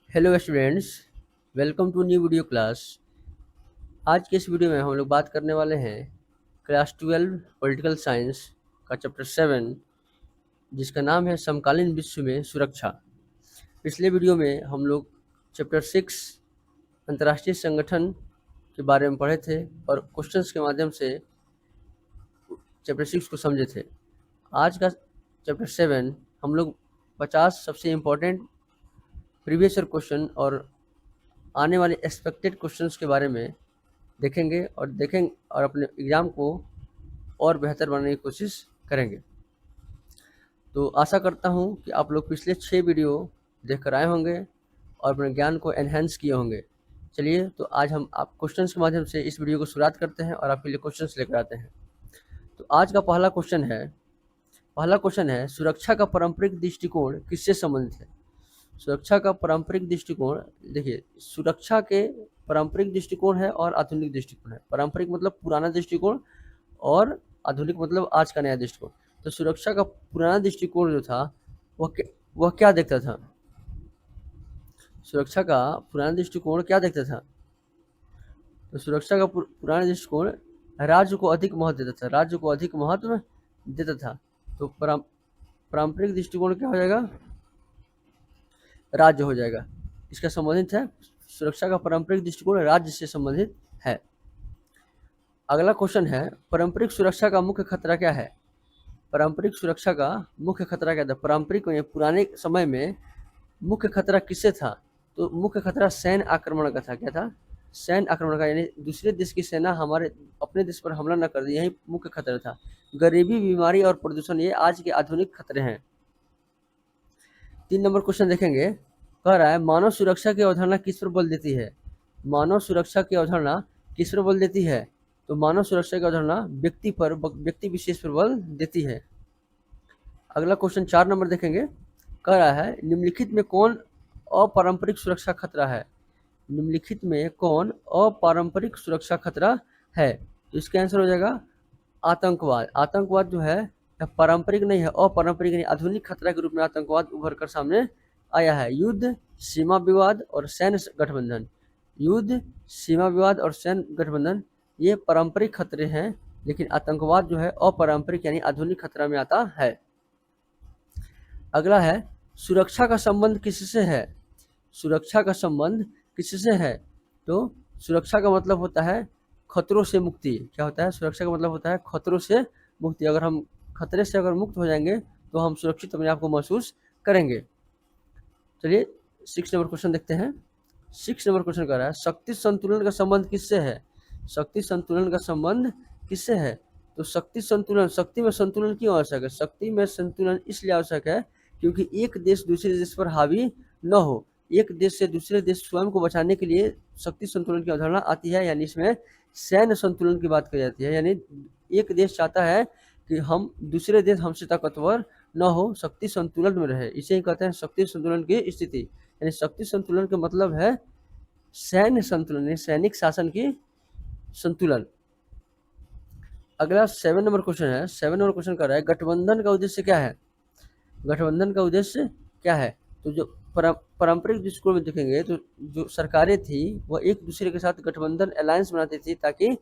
Hello students, welcome to new video class. आज के इस वीडियो में हम लोग बात करने वाले हैं क्लास 12 पॉलिटिकल साइंस का चैप्टर 7, जिसका नाम है समकालीन विश्व में सुरक्षा। पिछले वीडियो में हम लोग चैप्टर 6 अंतर्राष्ट्रीय संगठन के बारे में पढ़े थे और क्वेश्चंस के माध्यम से चैप्टर 6 को समझे थे। आज का चैप्टर 7 हम लोग 50 सबसे इम्पोर्टेंट प्रीवियस ईयर क्वेश्चन और आने वाले एक्सपेक्टेड क्वेश्चंस के बारे में देखेंगे और अपने एग्ज़ाम को और बेहतर बनाने की कोशिश करेंगे। तो आशा करता हूं कि आप लोग पिछले 6 वीडियो देखकर आए होंगे और अपने ज्ञान को एनहेंस किए होंगे। चलिए, तो आज हम आप क्वेश्चंस के माध्यम से इस वीडियो को शुरुआत करते हैं और आपके लिए क्वेश्चंस लेकर आते हैं। तो आज का पहला क्वेश्चन है सुरक्षा का पारंपरिक दृष्टिकोण किससे संबंधित है। सुरक्षा का पारंपरिक दृष्टिकोण, देखिए, सुरक्षा के पारंपरिक दृष्टिकोण है और आधुनिक दृष्टिकोण है। पारंपरिक मतलब पुराना दृष्टिकोण और आधुनिक मतलब आज का नया दृष्टिकोण। तो सुरक्षा का पुराना दृष्टिकोण जो था वह क्या देखता था? सुरक्षा का पुराना दृष्टिकोण क्या देखता था? तो सुरक्षा का पुराना दृष्टिकोण राज्य को अधिक महत्व देता था। तो पारंपरिक दृष्टिकोण क्या हो जाएगा? राज्य हो जाएगा। इसका संबंधित है, सुरक्षा का पारंपरिक दृष्टिकोण राज्य से संबंधित है। अगला क्वेश्चन है पारंपरिक सुरक्षा का मुख्य खतरा क्या है। पारंपरिक सुरक्षा का मुख्य खतरा क्या था? पारंपरिक में पुराने समय में मुख्य खतरा किससे था? तो मुख्य खतरा सैन्य आक्रमण का था। क्या था? सैन्य आक्रमण का, यानी दूसरे देश की सेना हमारे अपने देश पर हमला न कर दी, यही मुख्य खतरा था। गरीबी, बीमारी और प्रदूषण ये आज के आधुनिक खतरे हैं। 3 नंबर क्वेश्चन देखेंगे। कह रहा है मानव सुरक्षा की अवधारणा किस पर बल देती है। मानव सुरक्षा की अवधारणा किस पर बल देती है? तो मानव सुरक्षा की अवधारणा व्यक्ति विशेष पर बल देती है। अगला क्वेश्चन 4 नंबर देखेंगे। कह रहा है निम्नलिखित में कौन अपारंपरिक सुरक्षा खतरा है। निम्नलिखित में कौन अपारंपरिक सुरक्षा खतरा है? तो इसका आंसर हो जाएगा आतंकवाद। आतंकवाद जो है पारंपरिक नहीं है, अपारंपरिक नहीं, आधुनिक खतरा के रूप में आतंकवाद उभर कर सामने आया है। युद्ध, सीमा विवाद और सैन्य गठबंधन, युद्ध, सीमा विवाद और सैन्य गठबंधन ये पारंपरिक खतरे हैं, लेकिन आतंकवाद जो है अपारंपरिक यानी आधुनिक खतरा में आता है। अगला है सुरक्षा का संबंध किससे है। सुरक्षा का संबंध किससे है? तो सुरक्षा का मतलब होता है खतरों से मुक्ति। क्या होता है? सुरक्षा का मतलब होता है खतरों से मुक्ति। अगर हम खतरे से मुक्त हो जाएंगे तो हम सुरक्षित अपने आप को महसूस करेंगे। चलिए 6 नंबर क्वेश्चन देखते हैं। 6 नंबर क्वेश्चन कर रहा है शक्ति संतुलन का संबंध किससे है। शक्ति संतुलन का संबंध किससे है? तो शक्ति में संतुलन क्यों आवश्यक है? शक्ति में संतुलन इसलिए आवश्यक है क्योंकि एक देश दूसरे देश पर हावी न हो। एक देश से दूसरे देश स्वयं को बचाने के लिए शक्ति संतुलन की अवधारणा आती है, यानी इसमें सैन्य संतुलन की बात की जाती है। यानी एक देश चाहता है कि हम दूसरे देश हमसे ताकतवर न हो, शक्ति संतुलन में रहे, इसे ही कहते हैं शक्ति संतुलन की स्थिति। यानी शक्ति संतुलन का मतलब है सैन्य संतुलन, सैनिक शासन की संतुलन। अगला 7 नंबर क्वेश्चन है। 7 नंबर क्वेश्चन कर रहा है गठबंधन का उद्देश्य क्या है। गठबंधन का उद्देश्य क्या है? तो जो पारंपरिक दृष्टिकोण में देखेंगे तो जो सरकारें थी वह एक दूसरे के साथ गठबंधन अलायंस बनाती थी ताकि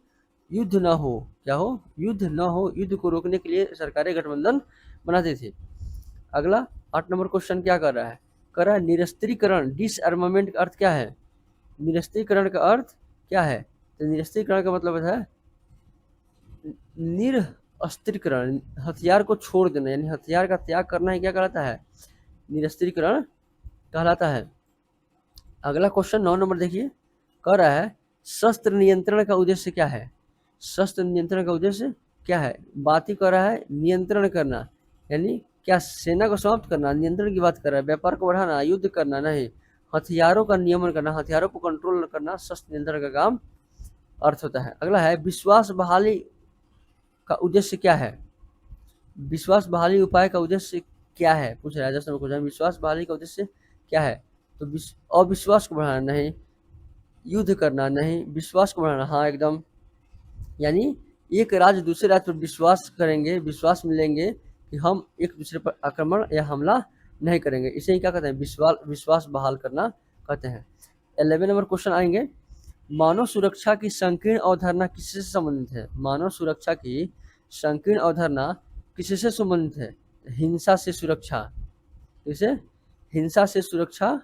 युद्ध ना हो। क्या हो? युद्ध ना हो। युद्ध को रोकने के लिए सरकारें गठबंधन बनाती थी। अगला 8 नंबर क्वेश्चन क्या कर रहा है? कर रहा है निरस्त्रीकरण, डिसआर्मामेंट का अर्थ क्या है। निरस्त्रीकरण का अर्थ क्या है? तो निरस्त्रीकरण का मतलब है निरस्त्रीकरण, हथियार को छोड़ देना, यानी हथियार का त्याग करना ही क्या कहलाता है? निरस्त्रीकरण कहलाता है। अगला क्वेश्चन 9 नंबर देखिए। कह रहा है शस्त्र नियंत्रण का उद्देश्य क्या है। शस्त्र नियंत्रण का उद्देश्य क्या है? बात ही कर रहा है नियंत्रण करना, यानी क्या सेना को समाप्त करना, नियंत्रण की बात कर रहा है। व्यापार को बढ़ाना, युद्ध करना नहीं, हथियारों का नियमन करना, हथियारों को कंट्रोल करना शस्त्र नियंत्रण का काम अर्थ होता है। अगला है विश्वास बहाली का उद्देश्य क्या है। विश्वास बहाली उपाय का उद्देश्य क्या है, पूछ रहा है 10 नंबर क्वेश्चन। विश्वास बहाली का उद्देश्य क्या है? तो अविश्वास को बढ़ाना नहीं, युद्ध करना नहीं, विश्वास को बढ़ाना, हाँ एकदम। यानी एक राज्य दूसरे राज्य पर विश्वास करेंगे, विश्वास मिलेंगे कि हम एक दूसरे पर आक्रमण या हमला नहीं करेंगे, इसे ही क्या कहते हैं? विश्वास बहाल करना कहते हैं। 11 नंबर क्वेश्चन आएंगे, मानव सुरक्षा की संकीर्ण अवधारणा किससे संबंधित है? मानव सुरक्षा की संकीर्ण अवधारणा किससे संबंधित है? हिंसा से सुरक्षा। इसे हिंसा से सुरक्षा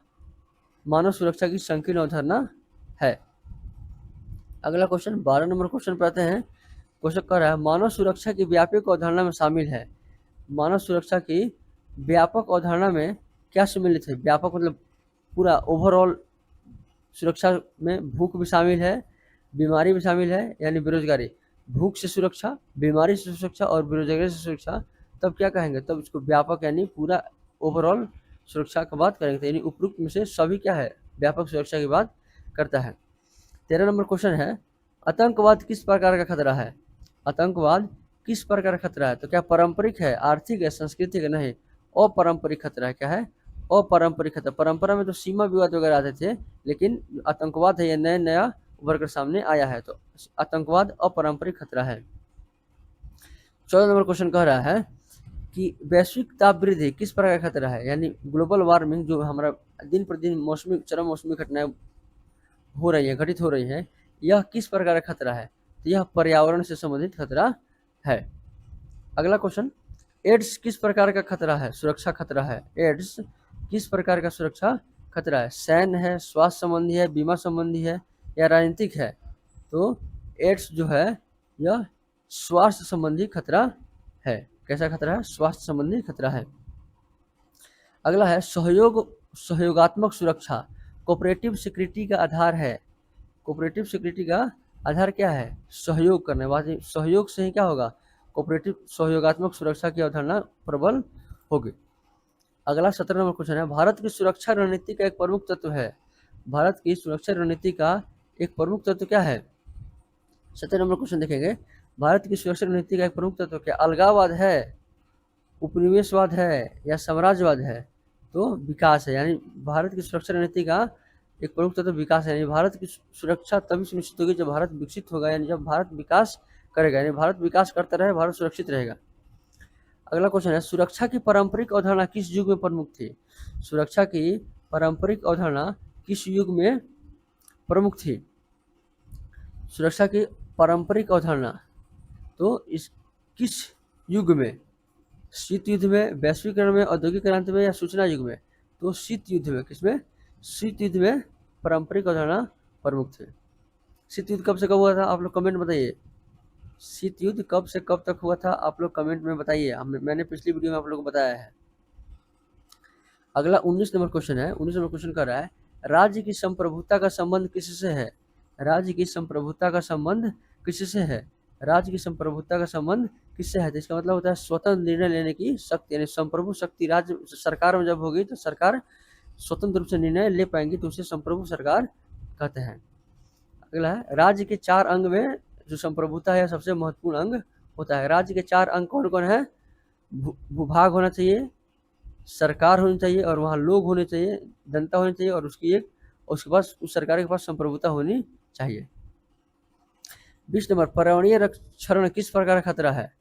मानव सुरक्षा की संकीर्ण अवधारणा है। अगला क्वेश्चन 12 नंबर क्वेश्चन पर आते हैं। क्वेश्चन कह रहा है, मानव सुरक्षा की व्यापक अवधारणा में शामिल है। मानव सुरक्षा की व्यापक अवधारणा में क्या सम्मिलित है? व्यापक मतलब पूरा ओवरऑल सुरक्षा में भूख भी शामिल है, बीमारी भी शामिल है, यानी बेरोजगारी। भूख से सुरक्षा, बीमारी से सुरक्षा और बेरोजगारी से सुरक्षा, तब क्या कहेंगे? तब इसको व्यापक यानी पूरा ओवरऑल सुरक्षा की बात करेंगे। यानी उपरोक्त में से सभी क्या है? व्यापक सुरक्षा की बात करता है। 13 नंबर क्वेश्चन है, आतंकवाद किस प्रकार का खतरा है? आतंकवाद किस प्रकार का खतरा है? तो क्या पारंपरिक है, आर्थिक है, सांस्कृतिक है? नहीं, अपारंपरिक खतरा है। क्या है? अपारंपरिक खतरा। परंपरा में तो सीमा विवाद वगैरह आते थे, लेकिन आतंकवाद है, ये नया उभर कर सामने आया है। तो आतंकवाद अपारंपरिक खतरा है। 14 नंबर क्वेश्चन कह रहा है कि वैश्विक ताप वृद्धि किस प्रकार का खतरा है? यानी ग्लोबल वार्मिंग जो हमारा दिन प्रतिदिन मौसमी चरम मौसमी घटनाएं हो रही है, घटित हो रही है, यह किस प्रकार का खतरा है? तो यह पर्यावरण से संबंधित खतरा है। अगला क्वेश्चन, एड्स किस प्रकार का खतरा है? सुरक्षा खतरा है। एड्स किस प्रकार का सुरक्षा खतरा है? सैन्य है, स्वास्थ्य संबंधी है, बीमा संबंधी है, या राजनीतिक है? तो एड्स जो है यह स्वास्थ्य संबंधी खतरा है। कैसा खतरा है? स्वास्थ्य संबंधी खतरा है। अगला है, सहयोगात्मक सुरक्षा कोऑपरेटिव सिक्योरिटी का आधार है। कोऑपरेटिव सिक्योरिटी का आधार क्या है? सहयोग करने वाले। सहयोग से ही क्या होगा? कोऑपरेटिव सहयोगात्मक सुरक्षा की अवधारणा प्रबल होगी। अगला 17 नंबर क्वेश्चन है, भारत की सुरक्षा रणनीति का एक प्रमुख तत्व है। भारत की सुरक्षा रणनीति का एक प्रमुख तत्व क्या है? 17 नंबर क्वेश्चन देखेंगे, भारत की सुरक्षा रणनीति का एक प्रमुख तत्व क्या? अलगाववाद है, उपनिवेशवाद है, या साम्राज्यवाद है? तो विकास है। यानी भारत की सुरक्षा रणनीति का एक प्रमुख तत्व विकास है। यानी भारत की सुरक्षा तभी सुनिश्चित होगी जब भारत विकसित होगा, यानी जब भारत विकास करेगा। यानी भारत विकास करता रहे, भारत सुरक्षित रहेगा। अगला क्वेश्चन है, सुरक्षा की पारंपरिक अवधारणा किस युग में प्रमुख थी? सुरक्षा की पारंपरिक अवधारणा किस युग में प्रमुख थी? सुरक्षा की पारंपरिक अवधारणा तो इस किस युग में? शीत युद्ध में, वैश्वीकरण में, औद्योगिक क्रांति में, या सूचना युग में? तो शीत युद्ध में। किसमें? शीत युद्ध में पारंपरिक अवधारणा प्रमुख थे। शीत युद्ध कब से कब हुआ था? आप लोग कमेंट बताइए। शीत युद्ध कब से कब तक हुआ था? आप लोग कमेंट में बताइए। मैंने पिछली वीडियो में आप लोगों को बताया है। अगला 19 नंबर क्वेश्चन है। 19 नंबर क्वेश्चन कर रहा है, राज्य की संप्रभुता का संबंध किससे है? राज्य की संप्रभुता का संबंध किससे है? राज्य की संप्रभुता का संबंध किससे है? तो इसका मतलब होता है स्वतंत्र निर्णय लेने की शक्ति। यानी संप्रभु शक्ति राज्य सरकार में जब होगी तो सरकार स्वतंत्र रूप से निर्णय ले पाएंगी, तो उसे संप्रभु सरकार कहते हैं। अगला है, राज्य के 4 अंग में जो संप्रभुता है सबसे महत्वपूर्ण अंग होता है। राज्य के 4 अंग कौन कौन है? भूभाग होना चाहिए, सरकार होनी चाहिए, और वहाँ लोग होने चाहिए, जनता होनी चाहिए, और उसके पास उस सरकार के पास संप्रभुता होनी चाहिए। 20 नंबर, पर्यावरणीय क्षरण किस प्रकार का खतरा है?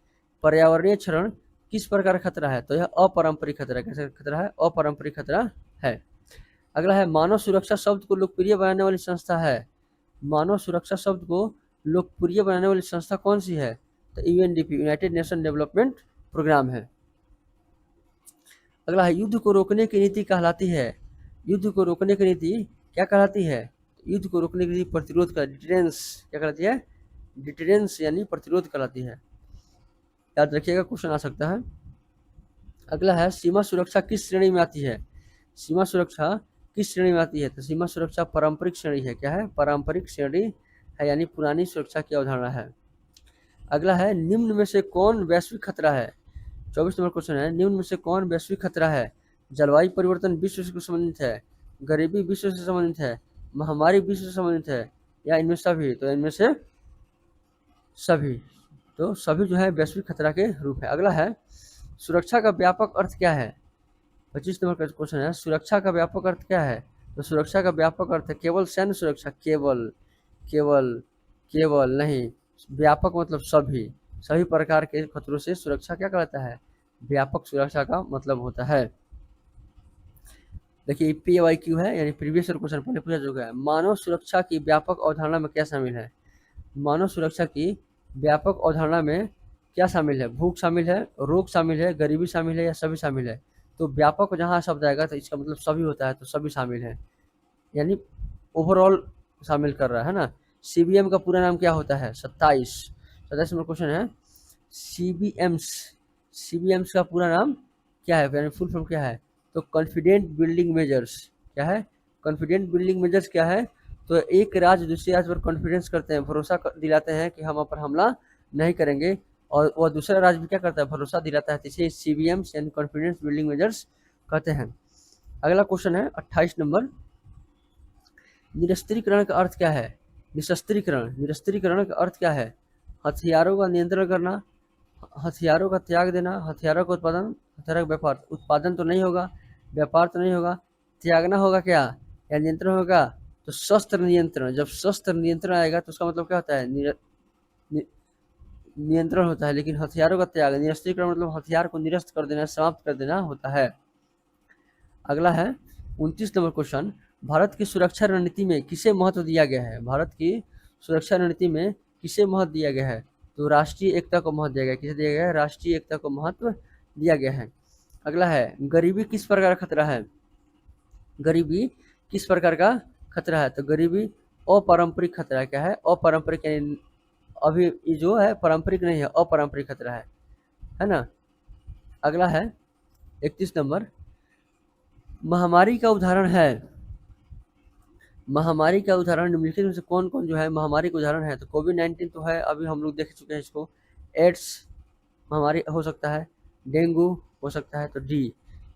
पर्यावरणीय क्षरण किस प्रकार का खतरा है? तो यह अपारंपरिक खतरा। कैसा खतरा है? अपारंपरिक खतरा है। अगला है, मानव सुरक्षा शब्द को लोकप्रिय बनाने वाली संस्था है। मानव सुरक्षा शब्द को लोकप्रिय बनाने वाली संस्था कौन सी है? तो UNDP, united nation development programme है। अगला है, युद्ध को रोकने की नीति कहलाती है। युद्ध को रोकने की नीति क्या कहलाती है? युद्ध को रोकने की नीति प्रतिरोध का, डिटेरेंस क्या कहलाती है? डिटेरेंस यानी प्रतिरोध कहलाती है। याद रखिएगा, क्वेश्चन आ सकता है। अगला है, सीमा सुरक्षा किस श्रेणी में आती है? सीमा सुरक्षा किस श्रेणी में आती है? तो सीमा सुरक्षा पारंपरिक श्रेणी है। क्या है? पारंपरिक श्रेणी है, यानी पुरानी सुरक्षा की अवधारणा है। अगला है, निम्न में से कौन वैश्विक खतरा है? 24 नंबर क्वेश्चन है, निम्न में से कौन वैश्विक खतरा है? जलवायु परिवर्तन विश्व से संबंधित है, गरीबी विश्व से संबंधित है, महामारी विश्व से संबंधित है, या इनमें सभी? तो इनमें से सभी। तो सभी जो है वैश्विक खतरा के रूप है। अगला है, सुरक्षा का व्यापक अर्थ क्या है? 25 नंबर का क्वेश्चन है, सुरक्षा का व्यापक अर्थ क्या है? तो सुरक्षा का व्यापक अर्थ है केवल सैन्य सुरक्षा। केवल केवल केवल नहीं, व्यापक मतलब सभी प्रकार के खतरों से सुरक्षा क्या कहलाता है? व्यापक सुरक्षा का मतलब होता है। देखिए PYQ है, यानी प्रीवियस ईयर क्वेश्चन पहले पूछा चुका है। मानव सुरक्षा की व्यापक अवधारणा में क्या शामिल है? मानव सुरक्षा की व्यापक अवधारणा में क्या शामिल है? भूख शामिल है, रोग शामिल है, गरीबी शामिल है, या सभी शामिल है? तो व्यापक जहाँ शब्द आएगा तो इसका मतलब सभी होता है, तो सभी शामिल है, यानी ओवरऑल शामिल कर रहा है ना। CBM का पूरा नाम क्या होता है? 27 नंबर क्वेश्चन है। CBMs CBMs का पूरा नाम क्या है, यानी फुल फॉर्म क्या है? तो कॉन्फिडेंट बिल्डिंग मेजर्स। क्या है? कॉन्फिडेंट बिल्डिंग मेजर्स क्या है? तो एक राज्य दूसरे राज्य पर कॉन्फिडेंस करते हैं, भरोसा दिलाते हैं कि हम आप पर हमला नहीं करेंगे, और वह दूसरा राज्य भी क्या करता है? भरोसा दिलाता है। तो इसे CBMs यानी कॉन्फिडेंस बिल्डिंग मेजर्स कहते हैं। अगला क्वेश्चन है 28 नंबर। निरस्त्रीकरण का अर्थ क्या है? निरस्त्रीकरण का अर्थ क्या है? हथियारों का नियंत्रण करना, हथियारों का त्याग देना, हथियारों का उत्पादन, हथियारों का व्यापार। उत्पादन तो नहीं होगा, व्यापार तो नहीं होगा, त्यागना होगा क्या, या नियंत्रण होगा? तो शस्त्र नियंत्रण। जब शस्त्र नियंत्रण आएगा तो उसका मतलब क्या होता है? नियंत्रण होता है। लेकिन हथियारों का त्याग, निरस्त्रीकरण मतलब हथियार को निरस्त कर देना, समाप्त कर देना होता है। अगला है 29 नंबर क्वेश्चन। भारत की सुरक्षा रणनीति में किसे महत्व दिया गया है? भारत की सुरक्षा रणनीति में किसे महत्व दिया गया है? तो राष्ट्रीय एकता को महत्व दिया गया है। किसे दिया गया है? राष्ट्रीय एकता को महत्व दिया गया है। अगला है गरीबी किस प्रकार का खतरा है? गरीबी किस प्रकार का खतरा है? तो गरीबी अपारंपरिक खतरा। क्या है? अपारंपरिक, यानी अभी जो है पारंपरिक नहीं है, अपारंपरिक खतरा है ना। अगला है 31 नंबर। महामारी का उदाहरण है। महामारी का उदाहरण निम्नलिखित में से कौन कौन जो है महामारी का उदाहरण है? तो कोविड-19 तो है, अभी हम लोग देख चुके हैं इसको। एड्स महामारी हो सकता है, डेंगू हो सकता है। तो डी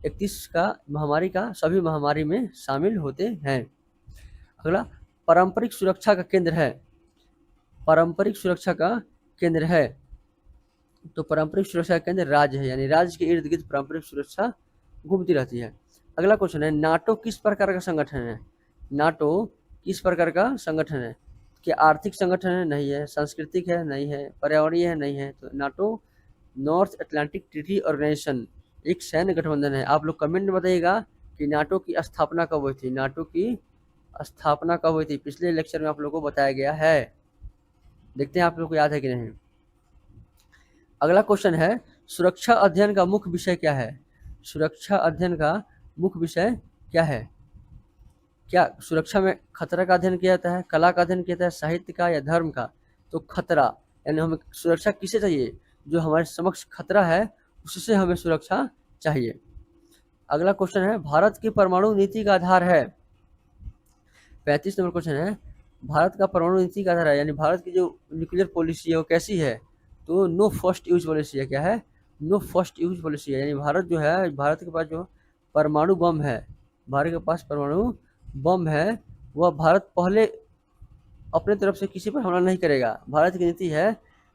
31 का महामारी का सभी महामारी में शामिल होते हैं। अगला पारंपरिक सुरक्षा का केंद्र है। पारंपरिक सुरक्षा का केंद्र है, तो पारंपरिक सुरक्षा का केंद्र राज्य है, यानी राज्य के इर्द गिर्द पारंपरिक सुरक्षा घूमती रहती है। अगला क्वेश्चन है नाटो किस प्रकार का संगठन है? नाटो किस प्रकार का संगठन है? क्या आर्थिक संगठन है? नहीं है। सांस्कृतिक है? नहीं है। पर्यावरणीय है? नहीं है। तो NATO north Atlantic treaty organisation एक सैन्य गठबंधन है। आप लोग कमेंट में बताइएगा कि नाटो की स्थापना कब हुई थी। नाटो की स्थापना कब हुई थी? पिछले लेक्चर में आप लोगों को बताया गया है, देखते हैं आप लोग को याद है कि नहीं। अगला क्वेश्चन है सुरक्षा अध्ययन का मुख्य विषय क्या है? सुरक्षा अध्ययन का मुख्य विषय क्या है? क्या सुरक्षा में खतरा का अध्ययन किया जाता है, कला का अध्ययन किया जाता है, साहित्य का, या धर्म का? तो खतरा, यानी हमें सुरक्षा किसे चाहिए? जो हमारे समक्ष खतरा है उससे हमें सुरक्षा चाहिए। अगला क्वेश्चन है भारत की परमाणु नीति का आधार है। 35 नंबर क्वेश्चन है भारत का परमाणु नीति का आधार है, यानी भारत की जो न्यूक्लियर पॉलिसी है वो कैसी है? तो नो फर्स्ट यूज पॉलिसी है। क्या है? नो फर्स्ट यूज पॉलिसी है, यानी भारत जो है, भारत के पास जो परमाणु बम है, भारत के पास परमाणु बम है, वह भारत पहले अपने तरफ से किसी पर हमला नहीं करेगा। भारत की नीति है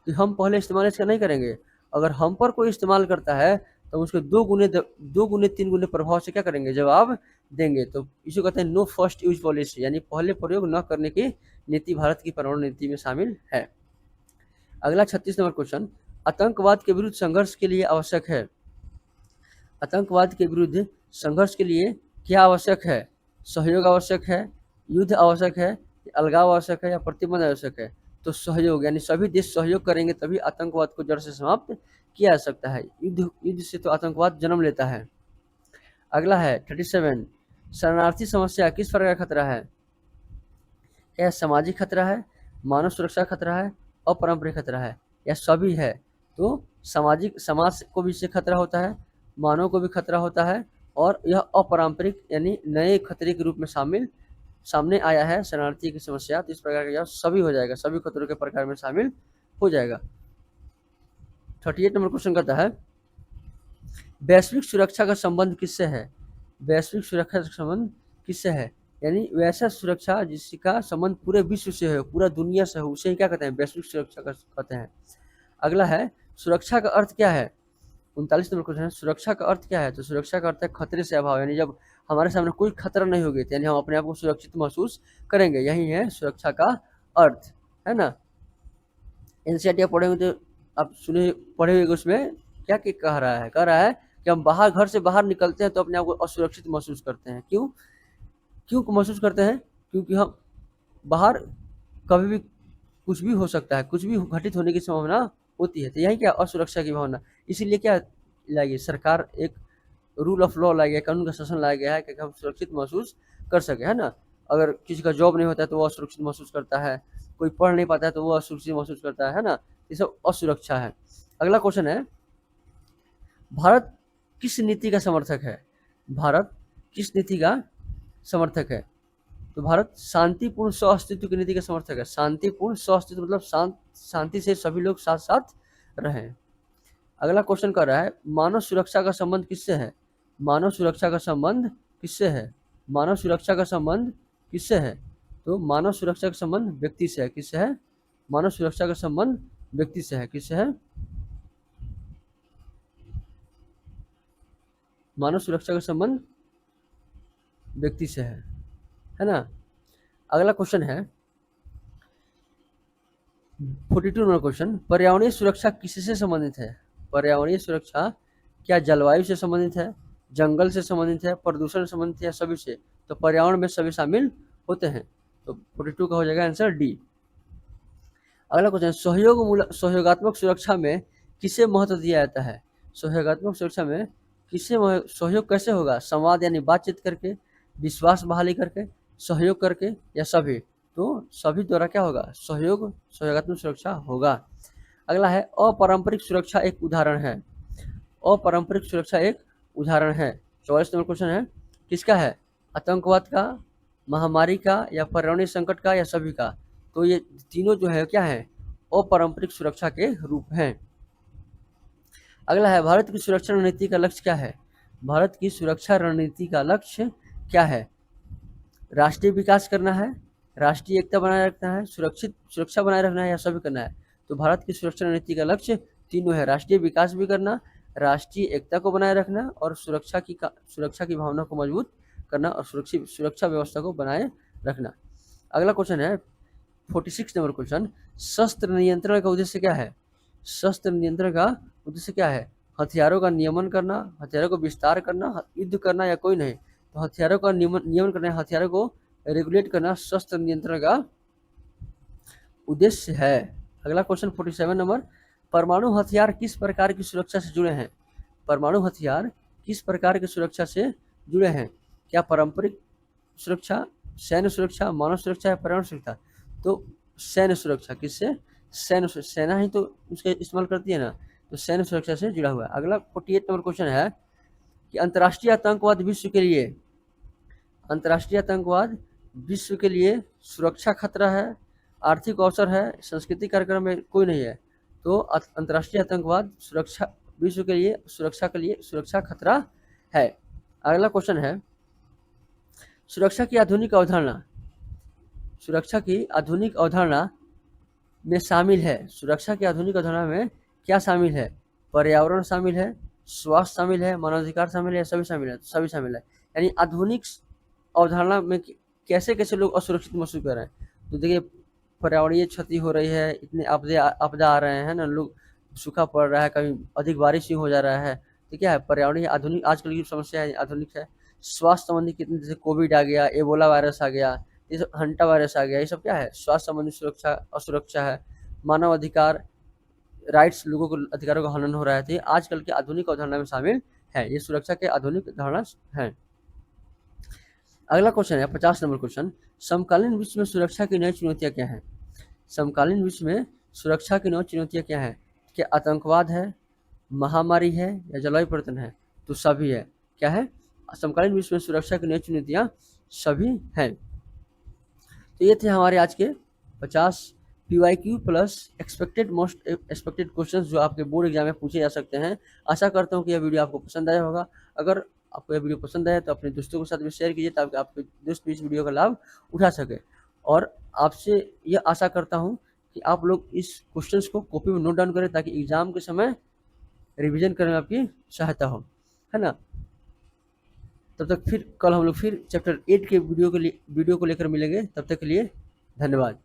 कि हम पहले इस्तेमाल इसका नहीं करेंगे, अगर हम पर कोई इस्तेमाल करता है तो उसके दो गुने 3 गुने प्रभाव से क्या करेंगे? जवाब देंगे। तो इसे कहते हैं नो फर्स्ट यूज पॉलिसी, यानी पहले प्रयोग न करने की नीति भारत की परमाणु नीति में शामिल है। अगला 36 नंबर क्वेश्चन आतंकवाद के विरुद्ध संघर्ष के लिए आवश्यक है। आतंकवाद के विरुद्ध संघर्ष के लिए क्या आवश्यक है? सहयोग आवश्यक है, युद्ध आवश्यक है, अलगाव आवश्यक है, या प्रतिबंध आवश्यक है? तो सहयोग, यानी सभी देश सहयोग करेंगे तभी आतंकवाद को जड़ से समाप्त किया जा सकता है। युद्ध से तो आतंकवाद जन्म लेता है। अगला है 37 शरणार्थी समस्या किस प्रकार का खतरा है? क्या सामाजिक खतरा है, मानव सुरक्षा खतरा है, अपारंपरिक खतरा है, या सभी है? तो सामाजिक, समाज को भी इससे खतरा होता है, मानव को भी खतरा होता है, और यह अपारंपरिक यानी नए खतरे के रूप में सामने आया है शरणार्थी की समस्या। तो इस प्रकार का यह सभी हो जाएगा, सभी खतरों के प्रकार में शामिल हो जाएगा। 38 नंबर क्वेश्चन कहता है वैश्विक सुरक्षा का संबंध किससे है? वैश्विक सुरक्षा का संबंध किससे है? यानी वैसा सुरक्षा जिसका संबंध पूरे विश्व से हो, पूरा दुनिया से हो, उसे क्या कहते हैं? वैश्विक सुरक्षा का कहते हैं। अगला है सुरक्षा का अर्थ क्या है? 39 नंबर क्वेश्चन है सुरक्षा का अर्थ क्या है? तो सुरक्षा का अर्थ है खतरे से अभाव, यानी जब हमारे सामने कोई खतरा नहीं होगी यानी हम अपने आप को सुरक्षित महसूस करेंगे, यही है सुरक्षा का अर्थ, है ना। एनसीईआरटी पढ़ेंगे तो आप सुने पढ़े हुए उसमें क्या कह रहा है? कि हम घर से बाहर निकलते हैं तो अपने आप को असुरक्षित महसूस करते हैं। क्यों क्यों महसूस करते हैं? क्योंकि हम बाहर कभी भी कुछ भी हो सकता है, कुछ भी घटित होने की संभावना होती है। तो यही क्या असुरक्षा की भावना, इसीलिए क्या लाइए सरकार एक रूल ऑफ लॉ लाया गया, कानून का शासन लाया गया है कि हम सुरक्षित महसूस कर सके, है ना। अगर किसी का जॉब नहीं होता है तो वो असुरक्षित महसूस करता है, कोई पढ़ नहीं पाता है तो वो असुरक्षित महसूस करता है ना। ये सब असुरक्षा है। अगला क्वेश्चन है, भारत किस नीति का समर्थक है? भारत किस नीति का समर्थक है? तो भारत शांतिपूर्ण सह-अस्तित्व की नीति का समर्थक है। शांतिपूर्ण सह-अस्तित्व मतलब शांति से सभी लोग साथ साथ रहें। अगला क्वेश्चन कर रहा है, मानव सुरक्षा का संबंध किससे है? मानव सुरक्षा का संबंध किससे है? मानव सुरक्षा का संबंध किससे है? तो मानव सुरक्षा का संबंध व्यक्ति से है। किससे है? मानव सुरक्षा का संबंध व्यक्ति से है। किससे है? मानव सुरक्षा का संबंध व्यक्ति से है ना। अगला क्वेश्चन है 42 नंबर क्वेश्चन, पर्यावरणीय सुरक्षा किससे संबंधित है? पर्यावरणीय सुरक्षा क्या जलवायु से संबंधित है, जंगल से संबंधित है, प्रदूषण से संबंधित है, सभी से? तो पर्यावरण में सभी शामिल होते हैं। तो 42 का हो जाएगा आंसर डी। अगला क्वेश्चन, सहयोगात्मक सुरक्षा में किसे महत्व दिया जाता है? सहयोगात्मक सुरक्षा में किसे सहयोग कैसे होगा? संवाद यानी बातचीत करके, विश्वास बहाली करके, सहयोग करके, या सभी? तो सभी द्वारा क्या होगा? सहयोगात्मक सुरक्षा होगा। अगला है, अपारंपरिक सुरक्षा एक उदाहरण है। अपारंपरिक सुरक्षा एक उदाहरण है। 44 नंबर क्वेश्चन है, किसका है? आतंकवाद का, महामारी का, या पर्यावरणीय संकट का, या सभी का? तो ये तीनों जो है क्या है? अपारंपरिक सुरक्षा के रूप हैं। अगला है, भारत की सुरक्षा रणनीति का लक्ष्य क्या है? भारत की सुरक्षा रणनीति का लक्ष्य क्या है? राष्ट्रीय विकास करना है, राष्ट्रीय एकता बनाए रखना है, सुरक्षा बनाए रखना है, या सभी करना है? तो भारत की सुरक्षा रणनीति का लक्ष्य तीनों है, राष्ट्रीय विकास भी करना, राष्ट्रीय एकता को बनाए रखना, और सुरक्षा की भावना को मजबूत करना, और सुरक्षा व्यवस्था को बनाए रखना। अगला क्वेश्चन है 46 नंबर क्वेश्चन, शस्त्र नियंत्रण का उद्देश्य क्या है? शस्त्र नियंत्रण का उद्देश्य क्या है? हथियारों का नियमन करना, हथियारों को विस्तार करना, युद्ध करना, या कोई नहीं? तो हथियारों का नियमन करना, हथियारों को रेगुलेट करना शस्त्र नियंत्रण का उद्देश्य है। अगला क्वेश्चन 47 नंबर, परमाणु हथियार किस प्रकार की सुरक्षा से जुड़े हैं? परमाणु हथियार किस प्रकार की सुरक्षा से जुड़े हैं? क्या पारंपरिक सुरक्षा, सैन्य सुरक्षा, मानव सुरक्षा, या पर्यावरण सुरक्षा? तो सैन्य सुरक्षा। किससे? सेना ही तो उसका इस्तेमाल करती है ना, तो सैन्य सुरक्षा से जुड़ा हुआ है। अगला 48 नंबर क्वेश्चन है कि अंतर्राष्ट्रीय आतंकवाद विश्व के लिए सुरक्षा खतरा है, आर्थिक अवसर है, सांस्कृतिक कार्यक्रम में कोई नहीं है? तो अंतर्राष्ट्रीय आतंकवाद विश्व के लिए सुरक्षा खतरा है। अगला क्वेश्चन है, सुरक्षा की आधुनिक अवधारणा में शामिल है। सुरक्षा की आधुनिक अवधारणा में क्या शामिल है? पर्यावरण शामिल है, स्वास्थ्य शामिल है, मानवाधिकार शामिल है, सभी शामिल है? सभी शामिल है। यानी आधुनिक अवधारणा में कैसे कैसे लोग असुरक्षित महसूस कर रहे हैं? तो देखिए, पर्यावरणीय क्षति हो रही है, इतने आपदा आ रहे हैं ना, लोग सूखा पड़ रहा है, कभी अधिक बारिश ही हो जा रहा है। तो क्या है? पर्यावरणीय आधुनिक आजकल की समस्या है, आधुनिक है। स्वास्थ्य संबंधी कितने, जैसे कोविड आ गया, एबोला वायरस आ गया, ये सब हंटा वायरस आ गया, ये सब क्या है? स्वास्थ्य संबंधी असुरक्षा है। मानव अधिकार, राइट्स, लोगों को अधिकारों का हनन हो रहा है। तो ये आजकल के आधुनिक अवधारणा में शामिल है, ये सुरक्षा के आधुनिक धारणा है। अगला क्वेश्चन है 50 नंबर क्वेश्चन, समकालीन विश्व में सुरक्षा की नई चुनौतियां क्या हैं? समकालीन विश्व में सुरक्षा की नई चुनौतियां क्या हैं? क्या आतंकवाद है, महामारी है, या जलवायु परिवर्तन है? तो सभी है। क्या है? समकालीन विश्व में सुरक्षा की नई चुनौतियां सभी हैं। तो ये थे हमारे आज के 50 PYQ plus most expected questions जो आपके बोर्ड एग्जाम में पूछे जा सकते हैं। आशा करता हूँ कि यह वीडियो आपको पसंद आया होगा। अगर आपको यह वीडियो पसंद आया तो अपने दोस्तों के साथ भी शेयर कीजिए, ताकि आपके दोस्त भी इस वीडियो का लाभ उठा सके। और आपसे यह आशा करता हूँ कि आप लोग इस क्वेश्चंस को कॉपी में नोट डाउन करें, ताकि एग्जाम के समय रिविजन करने में आपकी सहायता हो, है ना। तब तक फिर कल हम लोग फिर चैप्टर 8 के वीडियो को लेकर मिलेंगे। तब तक के लिए धन्यवाद।